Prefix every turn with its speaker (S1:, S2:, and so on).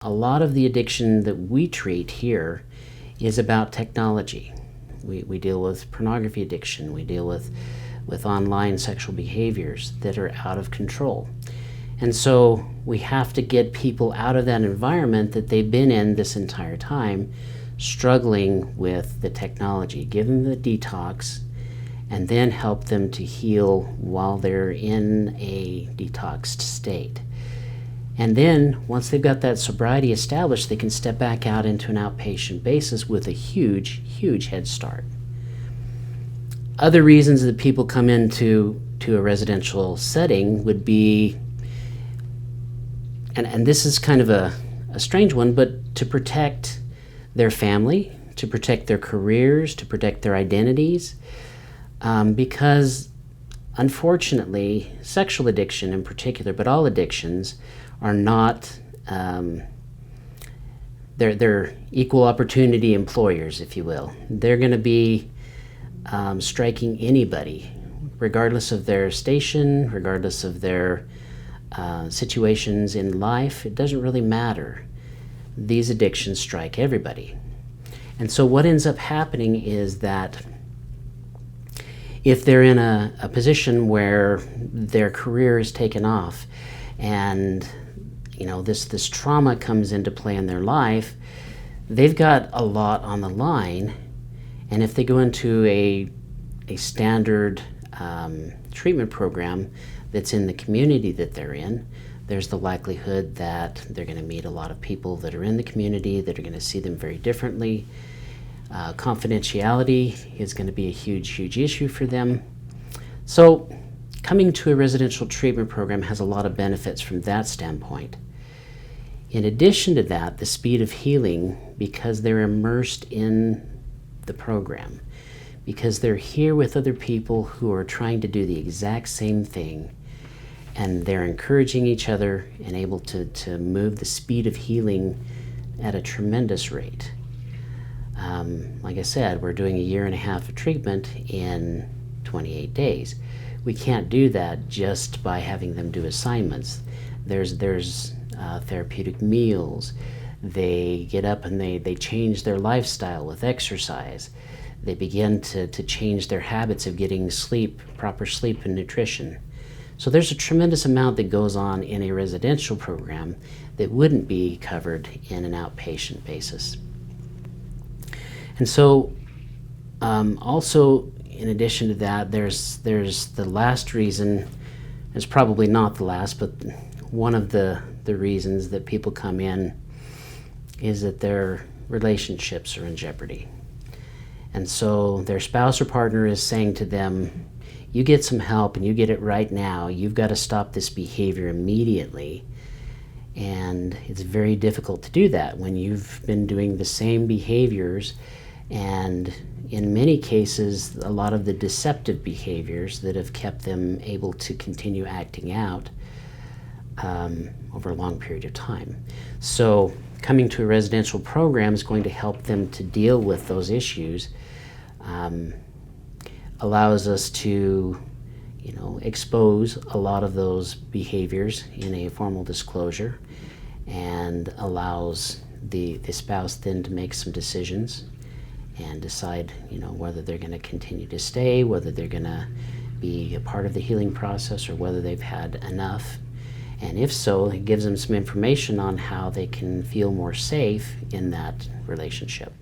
S1: A lot of the addiction that we treat here is about technology. We deal with pornography addiction. We deal with online sexual behaviors that are out of control. And so we have to get people out of that environment that they've been in this entire time, struggling with the technology, give them the detox, and then help them to heal while they're in a detoxed state. And then, once they've got that sobriety established, they can step back out into an outpatient basis with a huge, huge head start. Other reasons that people come into a residential setting would be, and this is kind of a strange one, but to protect their family, to protect their careers, to protect their identities, because unfortunately, sexual addiction in particular, but all addictions, are not, they're equal opportunity employers, if you will. They're going to be striking anybody, regardless of their station, regardless of their situations in life. It doesn't really matter. These addictions strike everybody. And so what ends up happening is that if they're in a position where their career is taken off and this trauma comes into play in their life, they've got a lot on the line. And if they go into a standard treatment program that's in the community that they're in, there's the likelihood that they're going to meet a lot of people that are in the community that are going to see them very differently. Confidentiality is going to be a huge, huge issue for them. So coming to a residential treatment program has a lot of benefits from that standpoint. In addition to that, the speed of healing, because they're immersed in the program, because they're here with other people who are trying to do the exact same thing, and they're encouraging each other and able to move the speed of healing at a tremendous rate. Like I said, we're doing 1.5 years of treatment in 28 days. We can't do that just by having them do assignments. There's therapeutic meals. They get up and they change their lifestyle with exercise. They begin to change their habits of getting sleep, proper sleep and nutrition. So there's a tremendous amount that goes on in a residential program that wouldn't be covered in an outpatient basis. And so also, in addition to that, there's the last reason. It's probably not the last, but one of the reasons that people come in is that their relationships are in jeopardy. And so their spouse or partner is saying to them, you get some help and you get it right now. You've got to stop this behavior immediately. And it's very difficult to do that when you've been doing the same behaviors, and in many cases, a lot of the deceptive behaviors that have kept them able to continue acting out over a long period of time. So coming to a residential program is going to help them to deal with those issues, allows us to expose a lot of those behaviors in a formal disclosure, and allows the spouse then to make some decisions and decide whether they're going to continue to stay, whether they're going to be a part of the healing process, or whether they've had enough. And if so, it gives them some information on how they can feel more safe in that relationship.